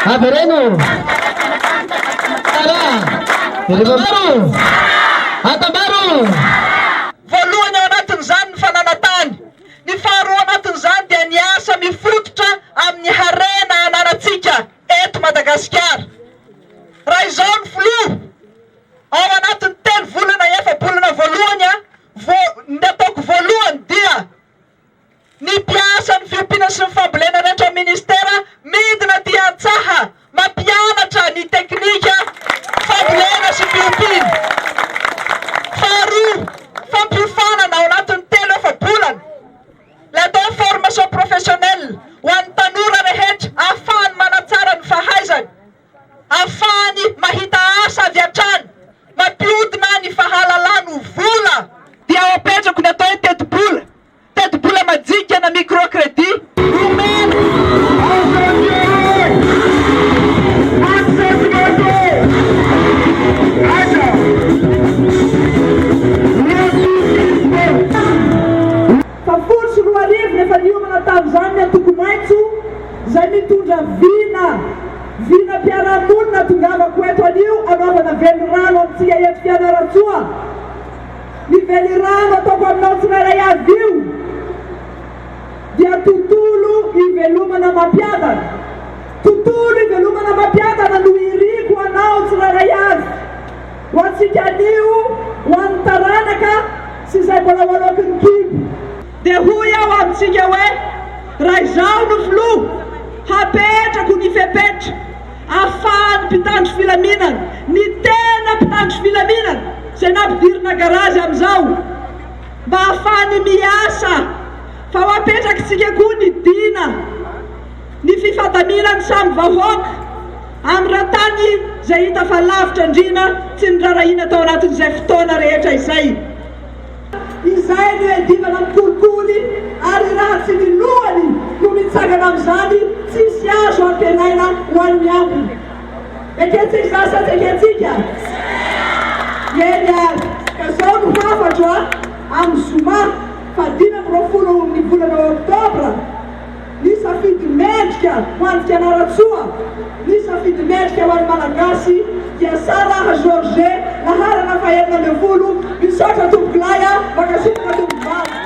Havereno. Maro. Atabaro. Voalohany ao anatin'izany ny fananatany. Ny faharoa anatin'izany dia ny asa mifototra amin'ny harena anaratsika eto Madagasikara. Raha izao ny filoha ao anatin'ny 3 volana efa-bolana voalohany ny ataoko voalohany dia ny mpiasa ny fiompiana sy ny fambolena rehetra ministera midina dia antsaha mampianatra ny teknika fambolena sy fiompiana. Faharoa, fampiofanana ao anatin'ny 3 efa-bolana le atao formation professionnelle ho an'ny tanora rehetra ahafahany manatsara ny fahaizany, ahafahany mahita asa avy hatrany, mampiodina ny fahalalany ho vola. Dia ao apetrako ny atao hoe teti-bola majika na microcrédit omena fafolo sy 2 arivo nefa niomana tamin'izany ny antoko maitso izay mitondra vina mpiara-monina tongavako eto anio anaovana vely rano amintsika eto Fianaratsoa. Ny vely rano ataoko aminao tsirairay avy io dia tontolo ivelomana mampiadana. Tontolo ivelomana mampiadana no iriko anao tsirairay avy ho antsika anio, ho an'ny taranaka sy izay mbola ho alokin'ny kibo. Dia hoy aho amintsika hoe raha izao no filoha hapetrako ny fepetra ahafahany mpitandro filaminana, ny tena mpitandro filaminana izay nampidirina garazy amin'izao mba ahafahany miasa fa ho apetrakitsika koa ny dina ny fifadaminany samy vahoaka amin'ny rahatany izay hita fa lavitra andrina tsy ny rarahina tao anatin'izay fotoana rehetra izay. Izay no edivana mikolikoly ary raha tsy ny lohany no mitsangana amin'izany tsisy azo ampianaina ho an'ny ambiny. Eketsika zasa teketsika eny ary ka zao no hafatra amin'ny zoma 15 ny volana oktobra ny safidy mendrika ho an'ny Fianaratsoa, ny safidy mendrika ho an'ny Malagasy dia Saraha George laharana fahenina ambin'ny folo misaotra tomboky laya makasitraka tomboky vavy.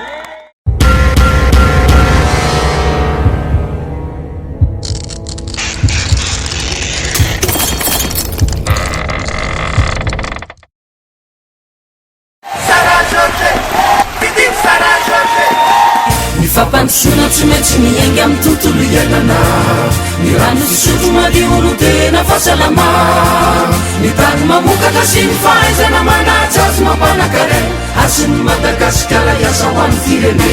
Fampandrosoana tsy maintsy miainga amin'ny tontolo iainana, ny rano fisotro madio no tena fahasalama, ny tany mamokatra sy ny fahaizana manaja azy mampanankarena, ary sy ny Madagasikara iasa ho an'ny firene.